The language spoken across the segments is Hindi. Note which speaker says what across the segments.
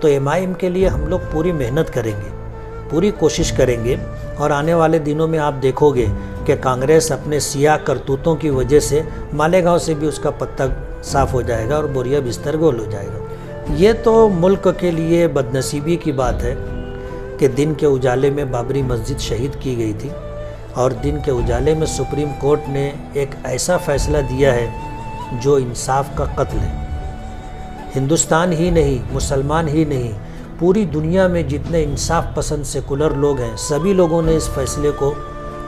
Speaker 1: तो एमआईएम के लिए हम लोग पूरी मेहनत करेंगे, पूरी कोशिश करेंगे। और आने वाले दिनों में आप देखोगे कि कांग्रेस अपने सियाह करतूतों की वजह से मालेगांव से भी उसका पत्ता साफ हो जाएगा और बोरिया बिस्तर गोल हो जाएगा। ये तो मुल्क के लिए बदनसीबी की बात है कि दिन के उजाले में बाबरी मस्जिद शहीद की गई थी और दिन के उजाले में सुप्रीम कोर्ट ने एक ऐसा फैसला दिया है जो इंसाफ का कत्ल है। हिंदुस्तान ही नहीं, मुसलमान ही नहीं, पूरी दुनिया में जितने इंसाफ पसंद सेकुलर लोग हैं, सभी लोगों ने इस फैसले को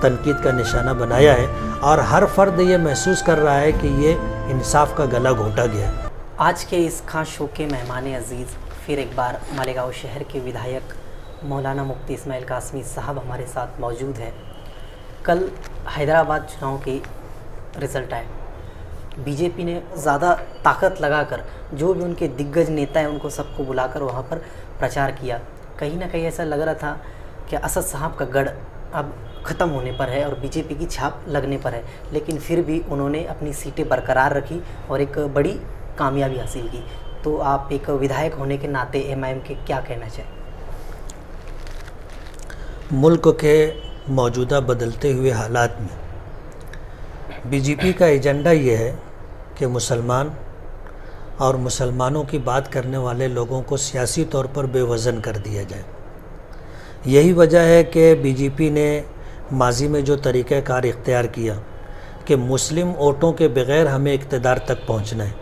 Speaker 1: तनकीद का निशाना बनाया है और हर फर्द ये महसूस कर रहा है कि ये इंसाफ का गला घोंटा गया है।
Speaker 2: आज के इस खास शो के मेहमान अजीज़ फिर एक बार मालेगांव शहर के विधायक मौलाना मुफ्ती इस्माइल कासमी साहब हमारे साथ मौजूद हैं। कल हैदराबाद चुनाव के रिज़ल्ट आए, बीजेपी ने ज़्यादा ताकत लगाकर जो भी उनके दिग्गज नेता हैं उनको सबको बुलाकर वहाँ पर प्रचार किया। कहीं ना कहीं ऐसा लग रहा था कि असद साहब का गढ़ अब ख़त्म होने पर है और बीजेपी की छाप लगने पर है, लेकिन फिर भी उन्होंने अपनी सीटें बरकरार रखी और एक बड़ी कामयाबी हासिल की। तो आप एक विधायक होने के नाते एमआईएम के क्या कहना चाहें?
Speaker 1: मुल्क के मौजूदा बदलते हुए हालात में बीजेपी का एजेंडा ये है कि मुसलमान और मुसलमानों की बात करने वाले लोगों को सियासी तौर पर बेवज़न कर दिया जाए। यही वजह है कि बीजेपी ने माजी में जो तरीक़ाकार इख्तियार किया कि मुस्लिम वोटों के बग़ैर हमें इक़्तिदार तक पहुंचना है।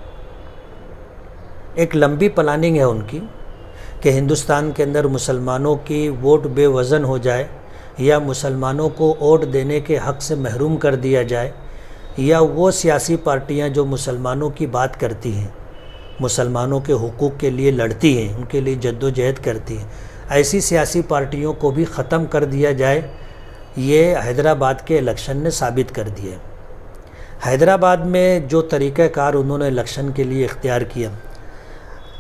Speaker 1: एक लंबी प्लानिंग है उनकी कि हिंदुस्तान के अंदर मुसलमानों की वोट बेवज़न हो जाए या मुसलमानों को वोट देने के हक़ से महरूम कर दिया जाए, या वो सियासी पार्टियां जो मुसलमानों की बात करती हैं, मुसलमानों के हुकूक़ के लिए लड़ती हैं, उनके लिए जद्दोजहद करती हैं, ऐसी सियासी पार्टियों को भी ख़त्म कर दिया जाए। ये हैदराबाद के इलेक्शन ने साबित कर दिया है। हैदराबाद में जो तरीक़ाकार उन्होंने इलेक्शन के लिए इख्तियार किया,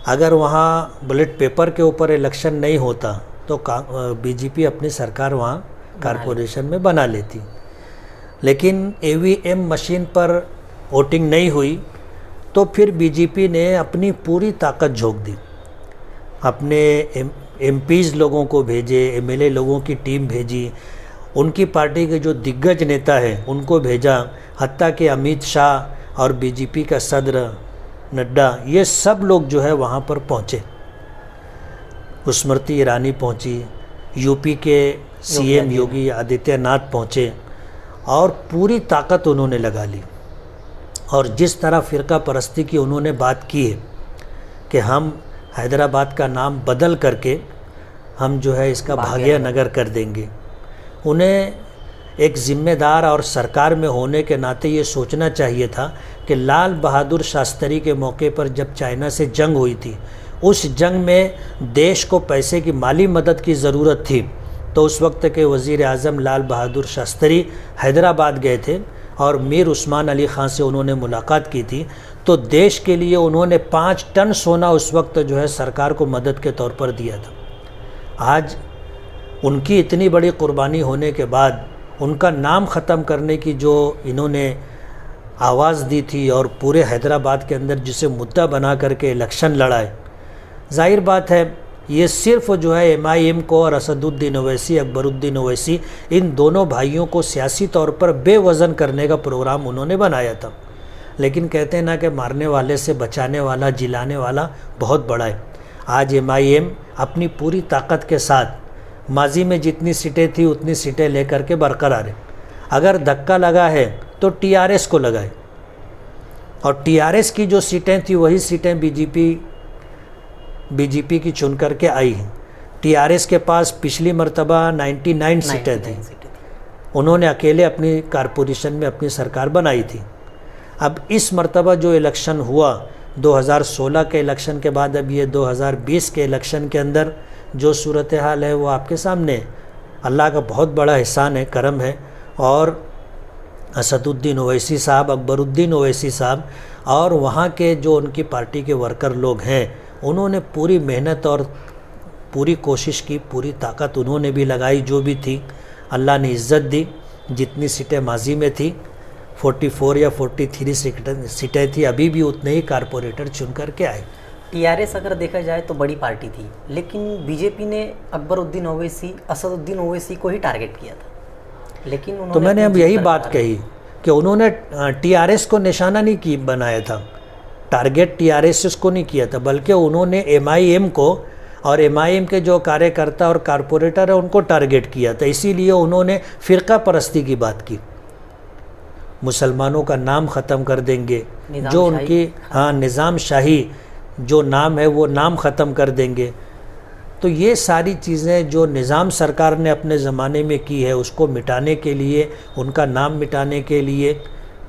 Speaker 1: अगर वहाँ बैलेट पेपर के ऊपर इलेक्शन नहीं होता तो बीजेपी अपनी सरकार वहाँ कारपोरेशन में बना लेती, लेकिन ईवीएम मशीन पर वोटिंग नहीं हुई तो फिर बीजेपी ने अपनी पूरी ताकत झोंक दी। अपने एमपीज़ लोगों को भेजे, एमएलए लोगों की टीम भेजी, उनकी पार्टी के जो दिग्गज नेता हैं उनको भेजा, हत्ता कि अमित शाह और बीजेपी का सदर नड्डा, ये सब लोग जो है वहाँ पर पहुँचे। स्मृति ईरानी पहुँची, यूपी के सीएम योगी आदित्यनाथ पहुँचे और पूरी ताकत उन्होंने लगा ली। और जिस तरह फ़िरका परस्ती की उन्होंने बात की है कि हम हैदराबाद का नाम बदल करके हम जो है इसका भाग्य नगर कर देंगे, उन्हें एक ज़िम्मेदार और सरकार में होने के नाते ये सोचना चाहिए था कि लाल बहादुर शास्त्री के मौके पर जब चाइना से जंग हुई थी, उस जंग में देश को पैसे की माली मदद की ज़रूरत थी, तो उस वक्त के वज़ीर आज़म लाल बहादुर शास्त्री हैदराबाद गए थे और मीर उस्मान अली ख़ान से उन्होंने मुलाकात की थी। तो देश के लिए उन्होंने 5 टन सोना उस वक्त जो है सरकार को मदद के तौर पर दिया था। आज उनकी इतनी बड़ी कुर्बानी होने के बाद उनका नाम ख़त्म करने की जो इन्होंने आवाज़ दी थी और पूरे हैदराबाद के अंदर जिसे मुद्दा बना करके इलेक्शन लड़ाए, जाहिर बात है ये सिर्फ जो है एमआईएम को और असदुद्दीन ओवैसी, अकबरुद्दीन ओवैसी, इन दोनों भाइयों को सियासी तौर पर बेवज़न करने का प्रोग्राम उन्होंने बनाया था। लेकिन कहते हैं ना कि मारने वाले से बचाने वाला, जिलाने वाला बहुत बड़ा है। आज एमआईएम अपनी पूरी ताकत के साथ माजी में जितनी सीटें थी उतनी सीटें लेकर के बरकरार है। अगर धक्का लगा है तो टीआरएस को लगाए, और टीआरएस की जो सीटें थी वही सीटें बीजेपी की चुन करके आई हैं। टीआरएस के पास पिछली मर्तबा 99 सीटें थी, उन्होंने अकेले अपनी कारपोरेशन में अपनी सरकार बनाई थी। अब इस मर्तबा जो इलेक्शन हुआ 2016 के इलेक्शन के बाद, अब ये 2020 के इलेक्शन के अंदर जो सूरत हाल है वो आपके सामने है। अल्लाह का बहुत बड़ा एहसान है, करम है, और असदुद्दीन ओवैसी साहब, अकबरुद्दीन ओवैसी साहब और वहाँ के जो उनकी पार्टी के वर्कर लोग हैं, उन्होंने पूरी मेहनत और पूरी कोशिश की, पूरी ताकत उन्होंने भी लगाई जो भी थी। अल्लाह ने इज़्ज़त दी। जितनी सीटें माजी में थी 44 या 43 सीटें थी, अभी भी उतने ही कारपोरेटर चुन कर के आए।
Speaker 2: टीआरएस अगर देखा जाए तो बड़ी पार्टी थी, लेकिन बीजेपी ने अकबरुद्दीन ओवैसी, असदुद्दीन ओवैसी को ही टारगेट किया था। लेकिन उन्होंने
Speaker 1: तो मैंने अब
Speaker 2: अपनी
Speaker 1: यही
Speaker 2: जीत
Speaker 1: बात
Speaker 2: बरकरार
Speaker 1: कही कि उन्होंने टीआरएस को निशाना नहीं की बनाया था, टारगेट टीआरएस को नहीं किया था, बल्कि उन्होंने एमआईएम को और एमआईएम के जो कार्यकर्ता और कारपोरेटर है उनको टारगेट किया था। इसीलिए उन्होंने फ़िरका परस्ती की बात की, मुसलमानों का नाम ख़त्म कर देंगे, जो उनकी निज़ाम शाही जो नाम है वो नाम ख़त्म कर देंगे। तो ये सारी चीज़ें जो निज़ाम सरकार ने अपने ज़माने में की है उसको मिटाने के लिए, उनका नाम मिटाने के लिए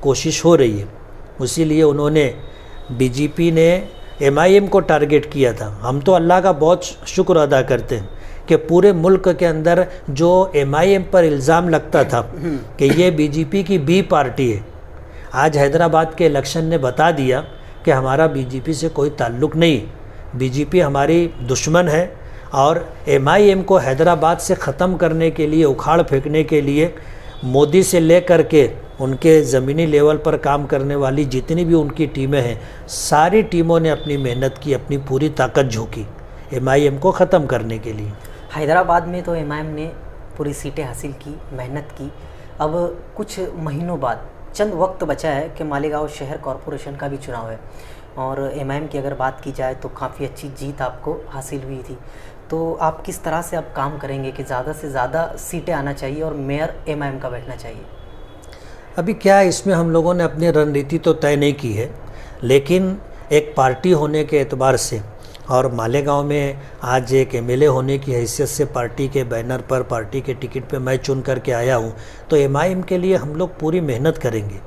Speaker 1: कोशिश हो रही है। इसीलिए उन्होंने, बीजेपी ने एमआईएम को टारगेट किया था। हम तो अल्लाह का बहुत शुक्र अदा करते हैं कि पूरे मुल्क के अंदर जो एमआईएम पर इल्ज़ाम लगता था कि ये बीजेपी की बी पार्टी है, आज हैदराबाद के इलेक्शन ने बता दिया कि हमारा बीजेपी से कोई ताल्लुक़ नहीं, बीजेपी हमारी दुश्मन है। और एमआईएम को हैदराबाद से ख़त्म करने के लिए, उखाड़ फेंकने के लिए मोदी से ले कर के उनके ज़मीनी लेवल पर काम करने वाली जितनी भी उनकी टीमें हैं, सारी टीमों ने अपनी मेहनत की, अपनी पूरी ताकत झोंकी एमआईएम को ख़त्म करने के लिए।
Speaker 2: हैदराबाद में तो एमआईएम ने पूरी सीटें हासिल की, मेहनत की। अब कुछ महीनों बाद, चंद वक्त बचा है कि मालेगांव शहर कॉरपोरेशन का भी चुनाव है, और एमआईएम की अगर बात की जाए तो काफ़ी अच्छी जीत आपको हासिल हुई थी। तो आप किस तरह से अब काम करेंगे कि ज़्यादा से ज़्यादा सीटें आना चाहिए और मेयर एमआईएम का बैठना चाहिए?
Speaker 1: अभी क्या है, इसमें हम लोगों ने अपनी रणनीति तो तय नहीं की है, लेकिन एक पार्टी होने के एतबार से और मालेगांव में आज एक एमएलए होने की हैसियत से पार्टी के बैनर पर, पार्टी के टिकट पे मैं चुन करके आया हूं, तो एमआईएम के लिए हम लोग पूरी मेहनत करेंगे,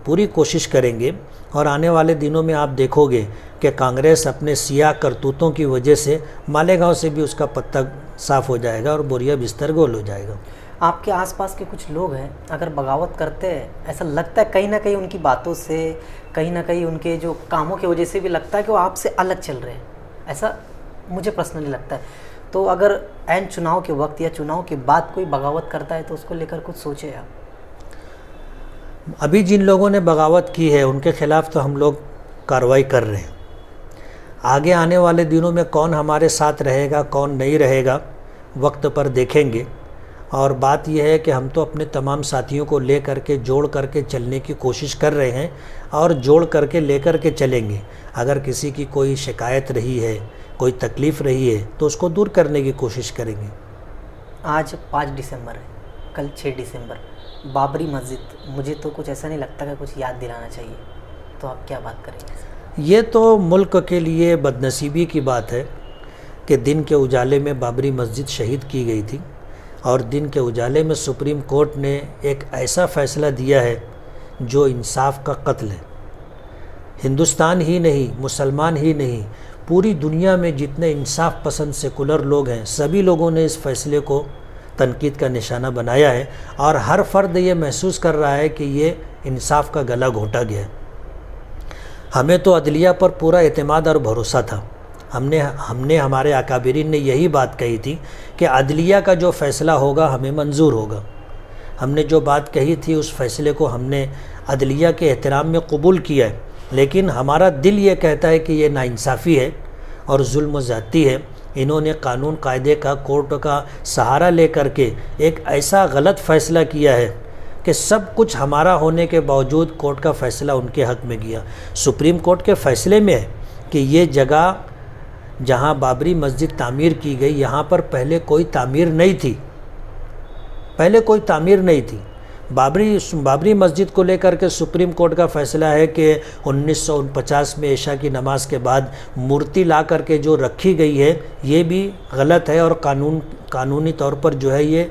Speaker 1: पूरी कोशिश करेंगे। और आने वाले दिनों में आप देखोगे कि कांग्रेस अपने सियाह करतूतों की वजह से मालेगांव से भी उसका पत्ता साफ़ हो जाएगा और बोरिया बिस्तर गोल हो जाएगा।
Speaker 2: आपके आसपास के कुछ लोग हैं, अगर बगावत करते हैं, ऐसा लगता है कहीं ना कहीं उनकी बातों से, कहीं ना कहीं उनके जो कामों की वजह से भी लगता है कि वो आपसे अलग चल रहे हैं, ऐसा मुझे पर्सनली लगता है। तो अगर ऐन चुनाव के वक्त या चुनाव के बाद कोई बगावत करता है तो उसको लेकर कुछ सोचे आप?
Speaker 1: अभी जिन लोगों ने बगावत की है उनके खिलाफ़ तो हम लोग कार्रवाई कर रहे हैं। आगे आने वाले दिनों में कौन हमारे साथ रहेगा, कौन नहीं रहेगा, वक्त पर देखेंगे। और बात यह है कि हम तो अपने तमाम साथियों को ले करके, जोड़ करके चलने की कोशिश कर रहे हैं और जोड़ करके लेकर के चलेंगे। अगर किसी की कोई शिकायत रही है, कोई तकलीफ़ रही है तो उसको दूर करने की कोशिश करेंगे।
Speaker 2: आज 5 दिसंबर है, कल 6 दिसंबर, बाबरी मस्जिद, मुझे तो कुछ ऐसा नहीं लगता कि कुछ याद दिलाना चाहिए, तो आप क्या बात करेंगे?
Speaker 1: ये तो मुल्क के लिए बदनसीबी की बात है कि दिन के उजाले में बाबरी मस्जिद शहीद की गई थी, और दिन के उजाले में सुप्रीम कोर्ट ने एक ऐसा फ़ैसला दिया है जो इंसाफ का कत्ल है। हिंदुस्तान ही नहीं, मुसलमान ही नहीं, पूरी दुनिया में जितने इंसाफ पसंद सेकुलर लोग हैं, सभी लोगों ने इस फ़ैसले को तनकीद का निशाना बनाया है, और हर फर्द ये महसूस कर रहा है कि ये इंसाफ का गला घोंटा गया है। हमें तो अदलिया पर पूरा एतमाद और भरोसा था। हमने हमारे अकाबिरीन ने यही बात कही थी कि अदलिया का जो फ़ैसला होगा हमें मंजूर होगा। हमने जो बात कही थी उस फ़ैसले को हमने अदलिया के एहतराम में कबूल किया है, लेकिन हमारा दिल ये कहता है कि ये नाइंसाफ़ी है और जुल्म ज़्यादती है। इन्होंने कानून कायदे का, कोर्ट का सहारा ले करके एक ऐसा गलत फ़ैसला किया है कि सब कुछ हमारा होने के बावजूद कोर्ट का फ़ैसला उनके हक़ में गया। सुप्रीम कोर्ट के फ़ैसले में है कि ये जगह जहाँ बाबरी मस्जिद तामीर की गई, यहाँ पर पहले कोई तामीर नहीं थी, पहले कोई तामीर नहीं थी। बाबरी मस्जिद को लेकर के सुप्रीम कोर्ट का फ़ैसला है कि 1949 में ईशा की नमाज के बाद मूर्ति ला करके जो रखी गई है ये भी गलत है, और कानूनी तौर पर जो है ये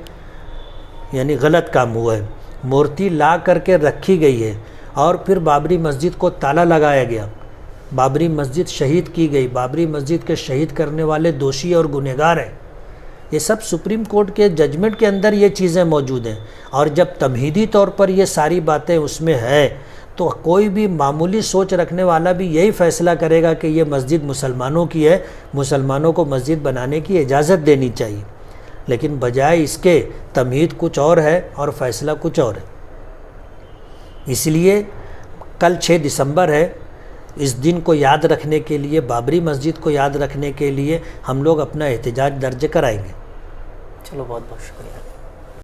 Speaker 1: यानी गलत काम हुआ है। मूर्ति ला करके रखी गई है और फिर बाबरी मस्जिद को ताला लगाया गया, बाबरी मस्जिद शहीद की गई, बाबरी मस्जिद के शहीद करने वाले दोषी और गुनहगार हैं। ये सब सुप्रीम कोर्ट के जजमेंट के अंदर ये चीज़ें मौजूद हैं, और जब तमहीदी तौर पर ये सारी बातें उसमें है तो कोई भी मामूली सोच रखने वाला भी यही फ़ैसला करेगा कि ये मस्जिद मुसलमानों की है, मुसलमानों को मस्जिद बनाने की इजाज़त देनी चाहिए। लेकिन बजाय इसके तमहीद कुछ और है और फ़ैसला कुछ और है। इसलिए कल 6 दिसंबर है, इस दिन को याद रखने के लिए, बाबरी मस्जिद को याद रखने के लिए हम लोग अपना एहतजाज दर्ज कराएंगे।
Speaker 2: चलो, बहुत बहुत शुक्रिया।